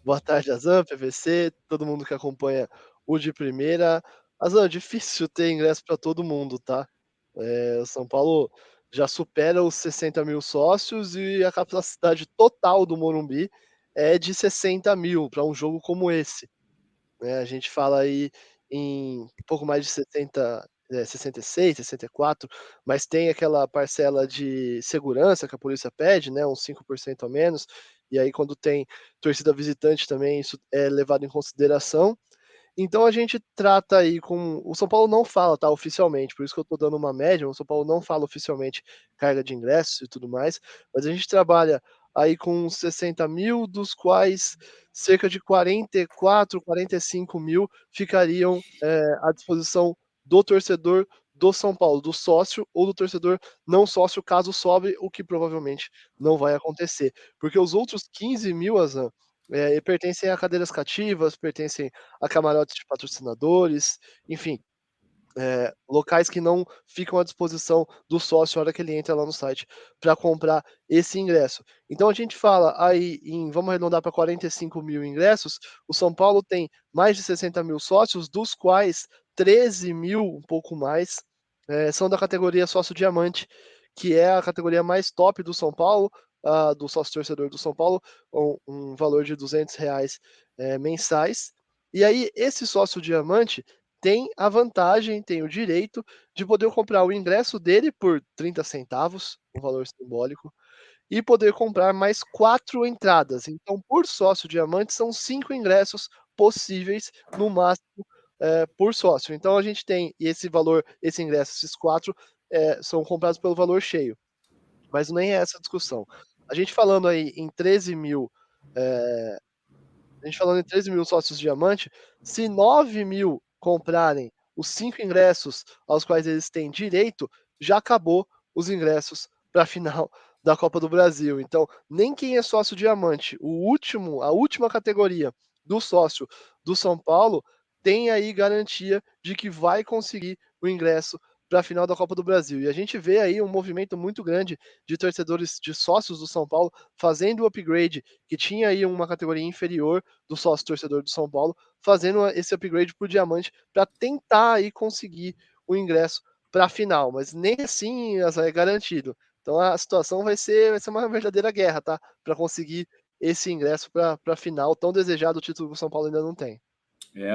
Boa tarde, Azam, PVC, todo mundo que acompanha o de primeira. Azam, difícil ter ingresso para todo mundo, tá? O São Paulo já supera os 60.000 sócios e a capacidade total do Morumbi é de 60.000 para um jogo como esse, né? A gente fala aí em pouco mais de 60, 66, 64, mas tem aquela parcela de segurança que a polícia pede, né, uns 5% a menos, e aí quando tem torcida visitante também isso é levado em consideração. Então a gente trata aí com o São Paulo não fala, tá, oficialmente, por isso que eu tô dando uma média, o São Paulo não fala oficialmente carga de ingressos e tudo mais, mas a gente trabalha aí com 60.000, dos quais cerca de 44, 45.000 ficariam, à disposição do torcedor do São Paulo, do sócio ou do torcedor não sócio, caso sobre, o que provavelmente não vai acontecer. Porque os outros 15.000, Azam, pertencem a cadeiras cativas, pertencem a camarotes de patrocinadores, enfim, locais que não ficam à disposição do sócio na hora que ele entra lá no site para comprar esse ingresso. Então a gente fala aí em, vamos arredondar para 45.000 ingressos, o São Paulo tem mais de 60.000 sócios, dos quais 13.000, um pouco mais, são da categoria sócio diamante, que é a categoria mais top do São Paulo, do sócio torcedor do São Paulo, um valor de R$ 200 mensais. E aí, esse sócio diamante tem a vantagem, tem o direito de poder comprar o ingresso dele por 30 centavos, um valor simbólico, e poder comprar mais 4 entradas. Então, por sócio diamante, são 5 ingressos possíveis no máximo, por sócio. Então a gente tem esse valor, esse ingresso, esses 4, são comprados pelo valor cheio, mas nem é essa a discussão. A gente falando aí em 13.000, eh a gente falando em 13.000 sócios diamante, se 9.000 comprarem os 5 ingressos aos quais eles têm direito, já acabou os ingressos para a final da Copa do Brasil. Então, nem quem é sócio diamante, a última categoria do sócio do São Paulo, tem aí garantia de que vai conseguir o ingresso para a final da Copa do Brasil. E a gente vê aí um movimento muito grande de torcedores, de sócios do São Paulo, fazendo o upgrade, que tinha aí uma categoria inferior do sócio torcedor do São Paulo, fazendo esse upgrade para o diamante para tentar aí conseguir o ingresso para a final, mas nem assim é garantido. Então a situação vai ser uma verdadeira guerra, tá? Para conseguir esse ingresso para a final, tão desejado o título que o São Paulo ainda não tem.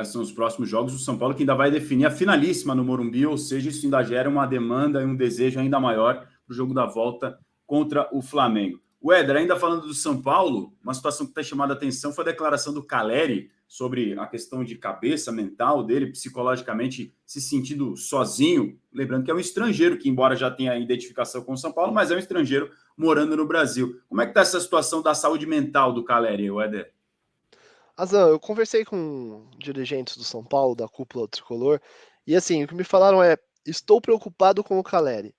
São os próximos jogos do São Paulo que ainda vai definir a finalíssima no Morumbi, ou seja, isso ainda gera uma demanda e um desejo ainda maior para o jogo da volta contra o Flamengo. O Éder, ainda falando do São Paulo, uma situação que tem chamado a atenção foi a declaração do Caleri sobre a questão de cabeça mental dele, psicologicamente se sentindo sozinho. Lembrando que é um estrangeiro que, embora já tenha identificação com o São Paulo, mas é um estrangeiro morando no Brasil. Como é que está essa situação da saúde mental do Caleri, Éder? Azan, eu conversei com dirigentes do São Paulo, da cúpula tricolor, e assim, o que me falaram é: estou preocupado com o Caleri.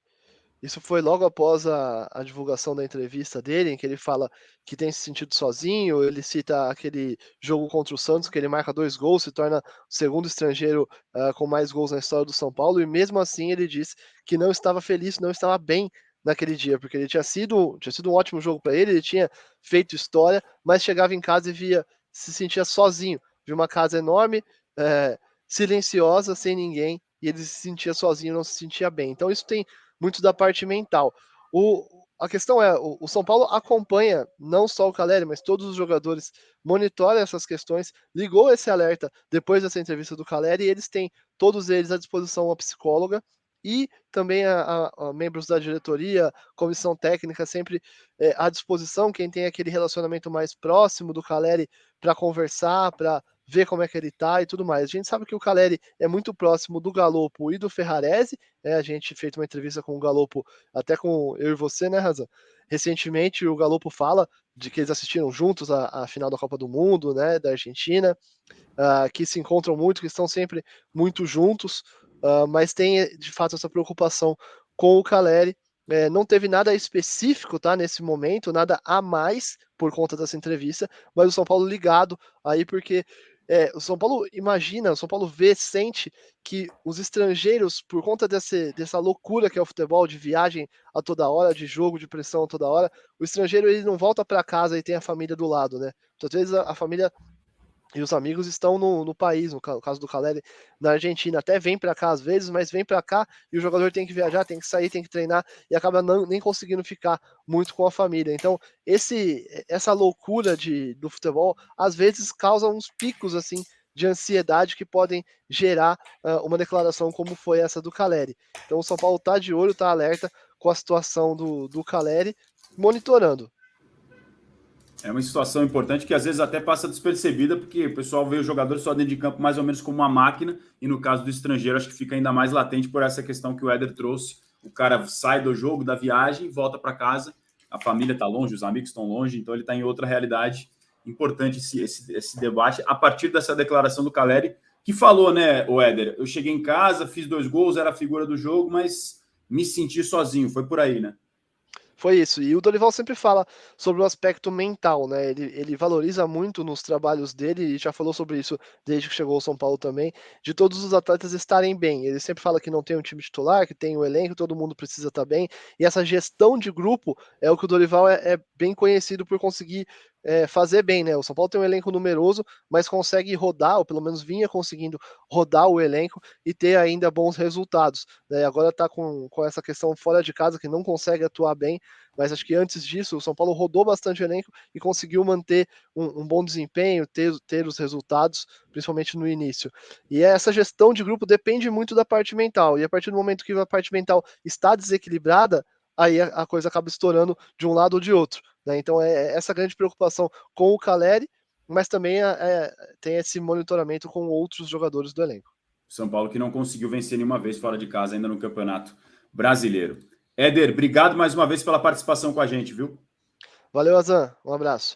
Isso foi logo após a divulgação da entrevista dele, em que ele fala que tem se sentido sozinho. Ele cita aquele jogo contra o Santos, que ele marca 2 gols, se torna o segundo estrangeiro com mais gols na história do São Paulo, e mesmo assim ele disse que não estava feliz, não estava bem naquele dia, porque ele tinha sido um ótimo jogo para ele tinha feito história, mas chegava em casa e se sentia sozinho, via uma casa enorme, silenciosa, sem ninguém, e ele se sentia sozinho, não se sentia bem. Então isso tem muito da parte mental. A questão é, o São Paulo acompanha não só o Caleri, mas todos os jogadores, monitora essas questões, ligou esse alerta depois dessa entrevista do Caleri, e eles têm, todos eles, à disposição uma psicóloga e também a membros da diretoria, comissão técnica, sempre à disposição, quem tem aquele relacionamento mais próximo do Caleri para conversar, para ver como é que ele tá e tudo mais. A gente sabe que o Caleri é muito próximo do Galopo e do Ferrarese, a gente fez uma entrevista com o Galopo, até com eu e você, né, Razan? Recentemente o Galopo fala de que eles assistiram juntos a final da Copa do Mundo, né, da Argentina, que se encontram muito, que estão sempre muito juntos, mas tem de fato essa preocupação com o Caleri. Não teve nada específico, tá, nesse momento, nada a mais por conta dessa entrevista, mas o São Paulo ligado aí porque o São Paulo imagina, o São Paulo vê, sente que os estrangeiros, por conta dessa loucura que é o futebol, de viagem a toda hora, de jogo, de pressão a toda hora, o estrangeiro ele não volta para casa e tem a família do lado, né? Muitas vezes a família e os amigos estão no país, no caso do Caleri, na Argentina, até vem para cá às vezes, mas vem para cá e o jogador tem que viajar, tem que sair, tem que treinar e acaba nem conseguindo ficar muito com a família. Então, essa loucura do futebol às vezes causa uns picos assim de ansiedade que podem gerar uma declaração como foi essa do Caleri. Então, o São Paulo está de olho, está alerta com a situação do Caleri, monitorando. É uma situação importante que às vezes até passa despercebida, porque o pessoal vê o jogador só dentro de campo mais ou menos como uma máquina, e no caso do estrangeiro acho que fica ainda mais latente por essa questão que o Éder trouxe. O cara sai do jogo, da viagem, volta para casa, a família está longe, os amigos estão longe, então ele está em outra realidade. Importante esse debate a partir dessa declaração do Caleri, que falou, né, o Éder, eu cheguei em casa, fiz 2 gols, era a figura do jogo, mas me senti sozinho, foi por aí, né? Foi isso. E o Dorival sempre fala sobre o aspecto mental, né? Ele valoriza muito nos trabalhos dele, e já falou sobre isso desde que chegou ao São Paulo também, de todos os atletas estarem bem. Ele sempre fala que não tem um time titular, que tem o elenco, todo mundo precisa estar bem. E essa gestão de grupo é o que o Dorival é bem conhecido por conseguir fazer bem, né? O São Paulo tem um elenco numeroso, mas consegue rodar, ou pelo menos vinha conseguindo rodar o elenco e ter ainda bons resultados, né? Agora está com essa questão fora de casa, que não consegue atuar bem, mas acho que antes disso o São Paulo rodou bastante o elenco e conseguiu manter um bom desempenho, ter os resultados, principalmente no início. E essa gestão de grupo depende muito da parte mental, e a partir do momento que a parte mental está desequilibrada, aí a coisa acaba estourando de um lado ou de outro, né? Então é essa grande preocupação com o Caleri, mas também tem esse monitoramento com outros jogadores do elenco. São Paulo que não conseguiu vencer nenhuma vez fora de casa ainda no Campeonato Brasileiro. Éder, obrigado mais uma vez pela participação com a gente, viu? Valeu, Azan. Um abraço.